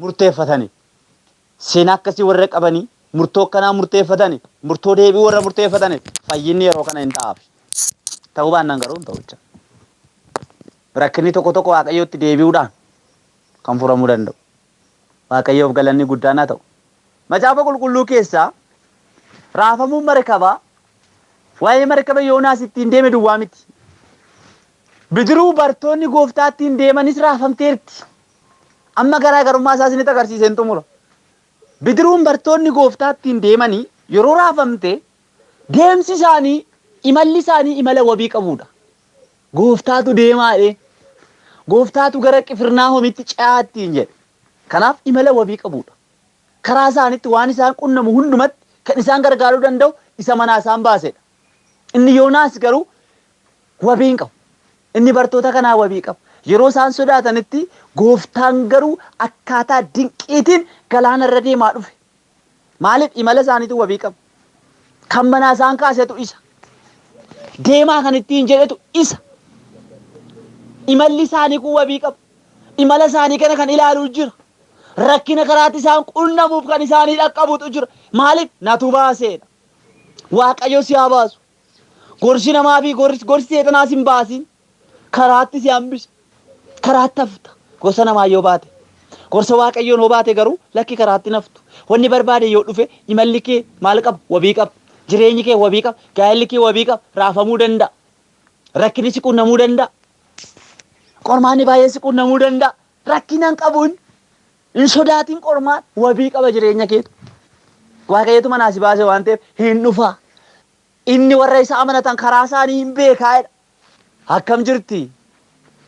murteeffatani. Seenaa akkasii warra qabanii murtoo akkanaa murteeffatani. Murtoo deebii warra murteeffatani. Fayyinni yeroo kana hin ta'aaf. Ta'uu baannaan garuu hin ta'u jecha. Rakkinni tokko tokko Waaqayyootti deebi'uudhaan kan furamuu danda'u. Waaqayyoof galanni guddaan haa ta'u. Macaafa qulqulluu keessaa raafamuun markabaa waa'ee markaba Yoonaas ittiin deeme duwwaa miti. Bidiruu bartoonni gooftaa ittiin deemanis raafamteerti. Amma garaagarummaa isaa isinitti agarsiiseen xumura. Bidiruun bartoonni gooftaa ittiin deemanii yeroo raafamte deemsi isaanii imalli isaanii imala wabii qabuudha. Gooftaatu deemaadhe. Gooftaatu gara Qifirnaahomitti ce'aattiin jedhe. Kanaaf imala wabii qabuudha. Karaa isaaniitti waan isaan qunnamu hundumatti kan isaan gargaaruu danda'u isa manaa isaan baasedha. Inni Yoonaas garuu wabii hin qabu. Inni bartoota kanaa wabii qaba. Yeroo isaan sodaatanitti gooftaan garuu akkaataa dinqiitiin galaana irra deemaa dhufe. Maaliif imala isaaniitu wabii qaba. Kan manaa isaan kaasetu isa. Deemaa kan ittiin jedhetu isa. Imalli isaanii kun wabii qaba. Imala isaanii kana kan ilaaluu jira. Rakkina karaatti isaan qunnamuuf kan isaanii dhaqqabutu jira. Maaliif natu baaseedha. Waaqayyo si haa baasu. Gorsi namaa fi gorsi seexanaas hin baasin. Karaatti si hambisa. Karaatti hafta. Gorsa namaa yoo baate. Gorsa Waaqayyoon yoo baate garuu lakki karaatti naftu. Wanni barbaade yoo dhufe imalli kee maal qaba? Wabii qaba. Jireenyi kee wabii qaba. Gaa'elli kee wabii qaba. Raafamuu danda'a. Rakkinni si qunnamuu danda'a. Qormaanni baay'ee si qunnamuu danda'a. Rakkinaan qabuun hin sodaatin qormaan wabii qaba jireenya keetu. Waaqayyotu manaa si baase waan ta'eef hin dhufa. Inni warra isa amanatan karaa isaanii hin beekaadha. Akkam jirti?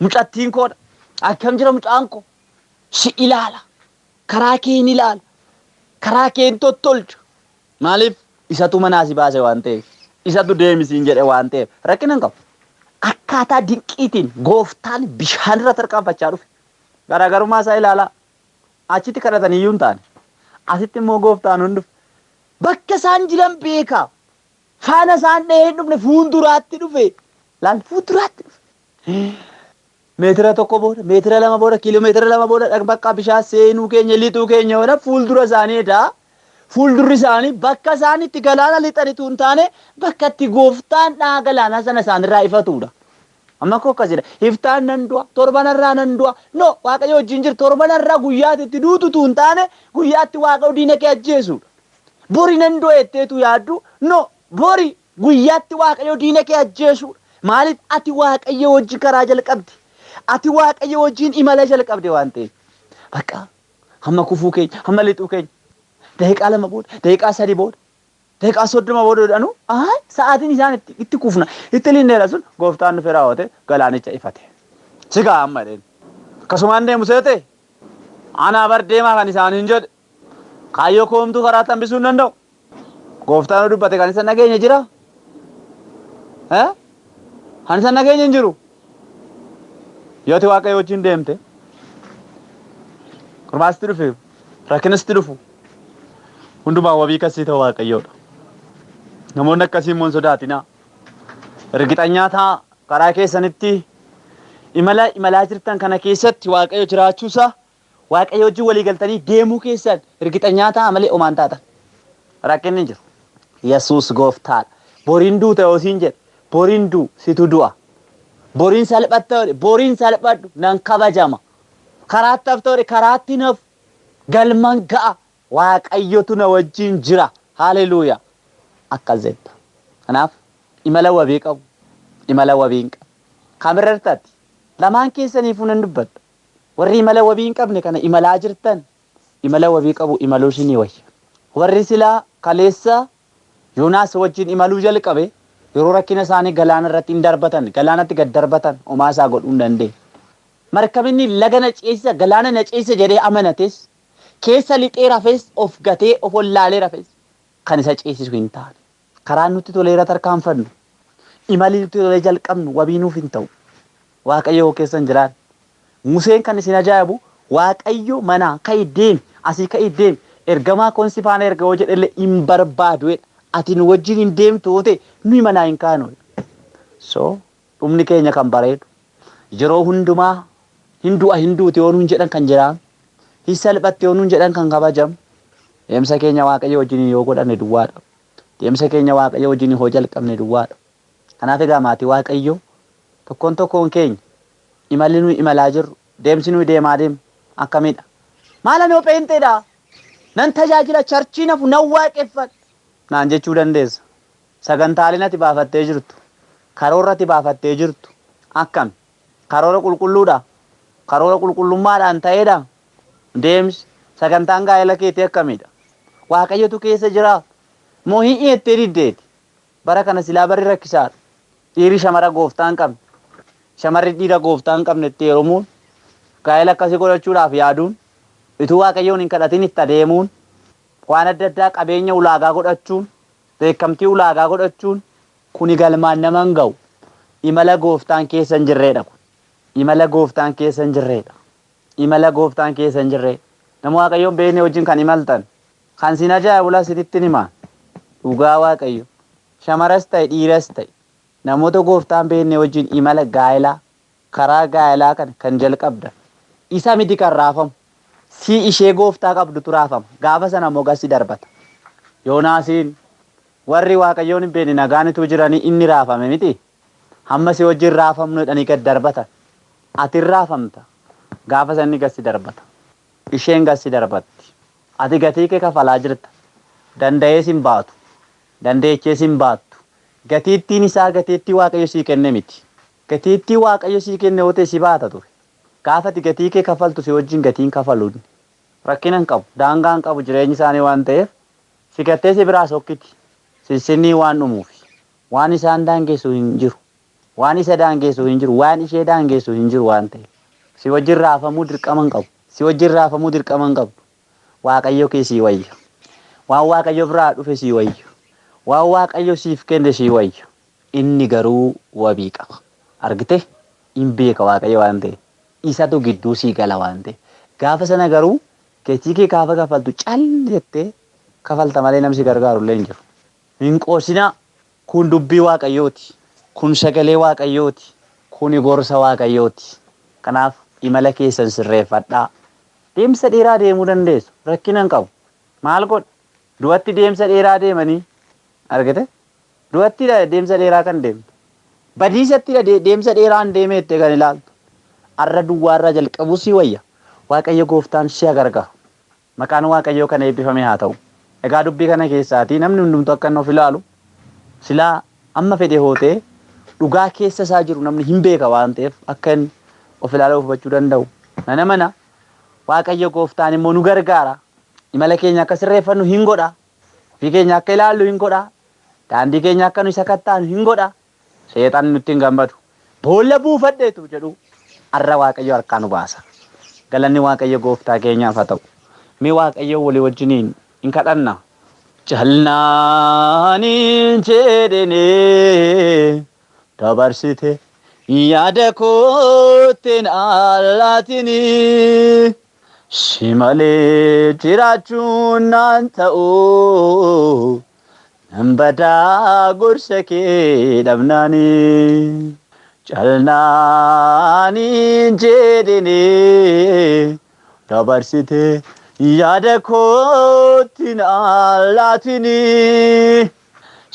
Mucattiin koodha. Akkam jira mucaan koo? Si ilaala. Karaa kee hin ilaala. Karaa kee hin tottolchu. Maaliif? Isatu manaa si baase waan ta'eef. Isatu deemisiin jedhe waan ta'eef. Rakkina hin qabu. Akkaataa dinqiitiin gooftaan bishaan irra tarkaanfachaa dhufe. Garaagarummaa isaa ilaalaa. Achitti kadhatanii iyyuu hin taane. Asitti immoo gooftaan hin dhufe. Bakka isaan jiran beekaa. Faana isaan dhahee hin dhufne fuulduraatti dhufe. Laal fuulduraatti dhufe. Meetira tokko booda, meetira lama booda, kiiloomeetira lama booda bakka bishaan seenuu keenya lixuu keenya booda fuuldura isaaniidha. Fuuldurri isaanii bakka isaan itti galaana lixanitu hin taane bakka itti gooftaan dhaa galaana sana isaanirraa ifatudha. Amma koo akkas jedha. Iftaan nan du'a, torbanarraa nan du'a. No, Waaqayyo wajjin jiru torbanarraa guyyaatti itti duututu hin taane guyyaatti Waaqayyo diina kee ajjeesudha. Bori nan du'a jetteetu yaaddu. No, bori guyyaatti Waaqayyo diina kee ajjeesudha. Maaliif ati Waaqayyo wajjin karaa jalqabdi? Ati Waaqayyo wajjin imala jalqabde waan ta'eef. Bakka hamma kufuu keenya, hamma lixuu keenya. Daqiiqaa lama booda, daqiiqaa sadi booda, daqiiqaa 30 booda jedhanu sa'aatiin isaan itti kufna. Itti linneedha sun gooftaan dhufee raawwate galaanicha ifate. Sigaa amma dheen. Akkasumaan deemu seete anaa bar deemaa kan isaaniin jedhe kaayyoo koomtuu karaa hambisuu hin danda'u. Gooftaan dubbate kan isa nageenya jira. Kan isa nageenya hin jiru. Yooti Waaqayyo wajjin deemte qormaasitti dhufe rakkinasti dhufu hundumaa wabii kasii ta'u Waaqayyoodha. Namoonni akkasii immoo hin sodaatinaa. Ergixanyaa ta'a karaa keessanitti imalaa jirtan kana keessatti Waaqayyo jiraachuusaa Waaqayyo wajjin walii galtanii deemuu keessan ergixanyaa ta'a malee omaan taatan. Rakkinni hin jiru. Yesuus gooftaadha. Boriin duuta yoo siin jedhe boriin duu situ du'a. Boriin salphatta boriin salphadhu nan kabajama. Karaatti haftoore karaatti naf galman ga'a. Waaqayyotu na wajjin jira. Haleluuyaa. Akkas jedha. Kanaaf imala wabii qabu. Imala wabii hin qabu. Kamirratti lamaan keessaniifuu nan dubbadha. Warri imala wabii hin qabne kana imalaa jirtan imala wabii qabu imaluu isinii wayya. Warri silaa kaleessa Yoonaas wajjin imaluu jalqabe yeroo rakkina isaanii galaana irratti hin darbatan, galaanatti gad darbatan homaa isaa godhuu hin dandeenye. Markabni laga na ceesisa, galaana na ceesisa jedhee amanates keessa lixee rafes of gatee of wallaalee rafes kan isa ceesisu hin taane. Karaan nutti toleera tarkaanfannu, imalli nutti tolee jalqabnu wabii nuuf hin ta'u. Waaqayyo keessan jiraan. Museen kan isin ajaa'ibu Waaqayyo manaa ka'ii deemi, asii ka'ii deemi, ergamaa koonsi faana erga hoo jedhellee hin barbaadu. Ati nu wajjin hin deemtu ta'e nuyi manaa hin kaanu. So dhumni keenya kan bareedu yeroo hundumaa hin du'a hin duuti yoo nuun jedhan kan jiraan Hisalphatti yoo nuun jedhan kan kabajamu. Deemsa keenya Waaqayyo wajjin yoo godhanne duwwaadha. Deemsa keenya Waaqayyo wajjin yoo jalqabne duwwaadha. Kanaaf egaa maatii Waaqayyo tokkoon keenya imalli nuyi imalaa jirru deemsi nuyi deemaa deemu akkamidha? Maala noo pheenxeedha? Nan tajaajila charchii nafu nan waaqeffadha naan jechuu dandeessa. Sagantaaleen ati baafattee jirtu, karoora ati baafattee jirtu akkami? Karoora qulqulluudha? Karoora qulqullummaadhaan ta'eedha? Deemsi sagantaan gaa'ela keetii akkamidha? Waaqayyotu keessa jira moo hin dhiyettee diddeeti? Bara kana silaa barri rakkisaadha. Dhiirri shamara gooftaa hin qabne, shamarri dhiira gooftaa hin qabne itti heerumuun, gaa'ela akkasii godhachuudhaaf yaaduun, utuu Waaqayyoon hin kadhatin itti adeemuun, waan adda addaa qabeenya ulaagaa godhachuun, beekamtii ulaagaa godhachuun kuni galmaan nama hin ga'u. Imala gooftaan keessa hin jirreedha kun. Imala gooftaan keessa hin jirreedha. Imala gooftaan keessa hin jirreedha. Nama Waaqayyoon beekne wajjin kan imaltan, kan sin ajaa'ibula sinitti himaa. Dhugaa Waaqayyo. Shamaras ta'e dhiiras ta'e namoota gooftaan beekne wajjin imala gaa'elaa karaa gaa'elaa kan jalqabdan. Isa miti kan raafamu. Si ishee gooftaa qabdutu raafama. Gaafa sana immoo gasi darbata. Yoonaasiin warri Waaqayyoon hin beekne nagaanitu jiranii inni raafame miti. Hamma si wajjin raafamnu jedhanii gad darbatan. Ati raafamta. Gaafa sanni gasi darbata. Isheen gasi darbatti. Ati gatii kee kafalaa jirta. Danda'ee sin baatu. Dandeechee sin baattu. Gatiittiin isaa gatiittii Waaqayyo sii kenne miti. Gatiittii Waaqayyo sii kenne yoo ta'e si baata ture. Gaafa ati gatii kee kafaltu si wajjin gatiin kafaluun rakkina hin qabu. Daangaa hin qabu jireenyi isaanii waan ta'eef si gattee si biraa sokkiti. Sinsinnii waan dhumuufi. Waan isaan daangeessu hin jiru. Waan isa daangeessu hin jiru. Waan ishee daangeessu hin jiru waan ta'eef. Si wajjin raafamuu dirqama hin qabu. Si wajjin raafamuu dirqama hin qabu. Waaqayyo kee sii wayya. Waan Waaqayyo biraa dhufe sii wayya. Waan Waaqayyo siif kenne sii wayya. Inni garuu wabii qaba. Argite? Hin beeka Waaqayyo waan ta'eef. Isatu gidduu sii gala waan ta'eef. Gaafa sana garuu gatii kee gaafa kafaltu calli jettee kafalta malee namni si gargaaru illee hin jiru. Hin qoosinaa. Kun dubbii Waaqayyooti. Kun sagalee Waaqayyooti. Kuni gorsa Waaqayyooti. Kanaaf imala keessan sirreeffadhaa. Deemsa dheeraa deemuu dandeessu. Rakkina hin qabu. Maal godha? Du'atti deemsa dheeraa deemanii argite? Du'atti deemsa dheeraa kan deemtu. Badiisatti deemsa dheeraan deemeette kan ilaaltu. Arra duwwaarraa jalqabuu si wayya. Waaqayyo gooftaan si gargaaru. Maqaan Waaqayyoo kana eebbifame haa ta'u. Egaa dubbii kana keessaatii namni hundumtu akka inni of ilaalu silaa amma fedhe hootee dhugaa keessa isaa jiru namni hin beeka waan ta'eef akka inni of ilaaluuf hubachuu danda'u. Nana mana Waaqayyo gooftaan immoo nu gargaara. Imala keenya akka sirreeffannu hin godha. Ofii keenya akka ilaallu hin godha. Daandii keenya akka nu isa kattaanu hin godha. Seexanni nutti hin gammadu. Boolla buufadheetu jedhu arra Waaqayyo harkaa nu baasa. Galanni Waaqayyo gooftaa keenyaaf haa ta'u. Mee Waaqayyo walii wajjiniin hin kadhanna. Jalnaanii jedhanii dabarsite yaada kootiin alaatinii. Si malee jiraachuun naan ta'u nan badaa gorsa kee dhabnaanii. Jalnaanii jedhanii dabarsite yaada kootiin alaatinii.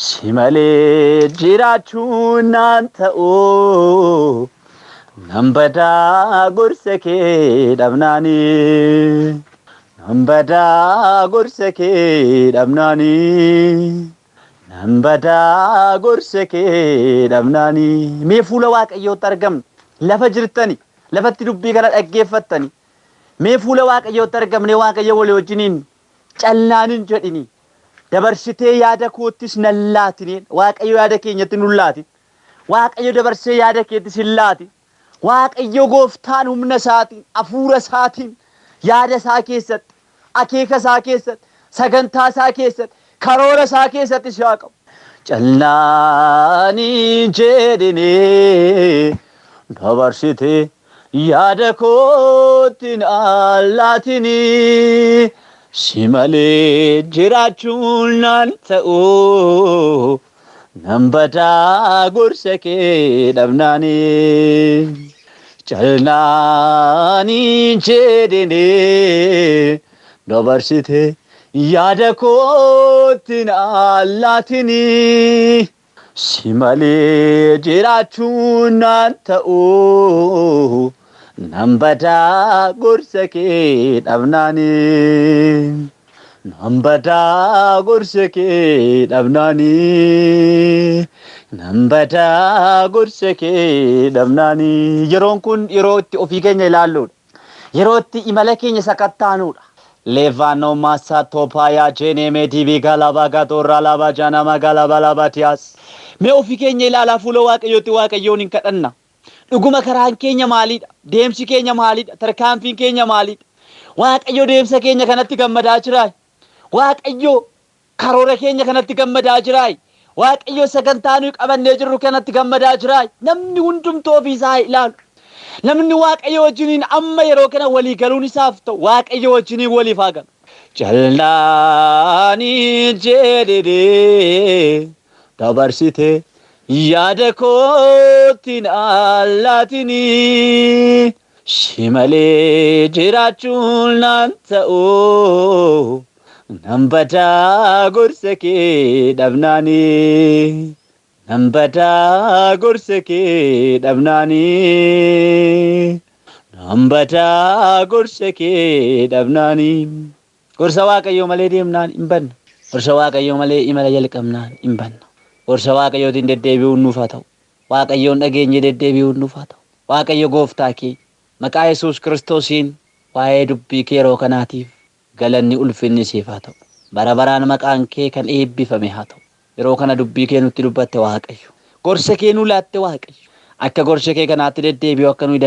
Si malee jiraachuun naan ta'u nan badaa gorsa kee dhabnaanii. Nan badaa gorsa kee dhabnaanii. Nan badaa gorsa kee dhabnaanii. Mee fuula Waaqayyootti argamne lafa jirtani lafatti dubbii kana dhaggeeffattani. Mee fuula Waaqayyootti argamne Waaqayyo walii wajjiniin calnaanin jedhini. Dabarsitee yaada koottis nan laatini. Waaqayyo yaada keenyatti nun laati. Waaqayyo dabarsee yaada keettis hin laati. Waaqayyo gooftaan humna isaatiin, hafuura isaatiin, yaada isaa keessatti, akeeka isaa keessatti, sagantaa isaa keessatti, karoora isaa keessatti si haa qabu. Calnaanii jedhanii dabarsitee yaada kootiin alaatinii. Si malee jiraachuun naan ta'u nan badaa gorsa kee dhabnaanii. calnaani jedhine dabarsite yaada kootti naalaatini si malee jiraachuun naan ta'u nan badaa gorsa kee dhabnaani nan badaa gorsa kee dhabnaani nan badaa gorsa kee dhabnaani. Yeroon kun yeroo itti ofii keenya ilaalluudha. Yeroo itti imala keenya sakattaanuudha. Levaano masa topaya jeneme divi galaba gatorra laba janama galaba labatias. Me ofii keenya ilaalaa fuula Waaqayyootti Waaqayyoon hin kadhanna. Dhuguma karaan keenya maalidha? Deemsi keenya maalidha? Tarkaanfiin keenya maalidha? Waaqayyo deemsa keenya kanatti gammadaa jiraa? Waaqayyo karoora keenya kanatti gammadaa jiraa? Waaqayyo sagantaa nuyi qabannee jirru kanatti gammadaa jiraa? Namni hundumtuu ofii isaa ilaalu. Namni Waaqayyo wajjiniin amma yeroo kana walii galuun isaaf ta'u Waaqayyo wajjiniin waliif haa galu. Calnaani jedhee dabarsite yaada kootti naalaatini si malee jiraachuun naan ta'u nan badaa gorsa kee dhabnaani nan badaa gorsa kee dhabnaani nan badaa gorsa kee dhabnaani. Gorsa Waaqayyoo malee deemnaan hin banna. Gorsa Waaqayyoo malee imala jalqabnaan hin banna. Gorsa Waaqayyootiin deddeebi'uun nuuf haa ta'u. Waaqayyoon dhageenye deddeebi'uun nuuf haa ta'u. Waaqayyo gooftaa kee maqaa Yesuus Kiristoosiin waa'ee dubbii kee yeroo kanaatiif galanni ulfinni siif haa ta'u. Bara baraan maqaan kee kan eebbifame haa ta'u. Yeroo kana dubbii kee nutti dubbatte Waaqayyo. Gorsa kee nu laatte Waaqayyo. Akka gorsa kee kanaatti deddeebi'u akka nuyi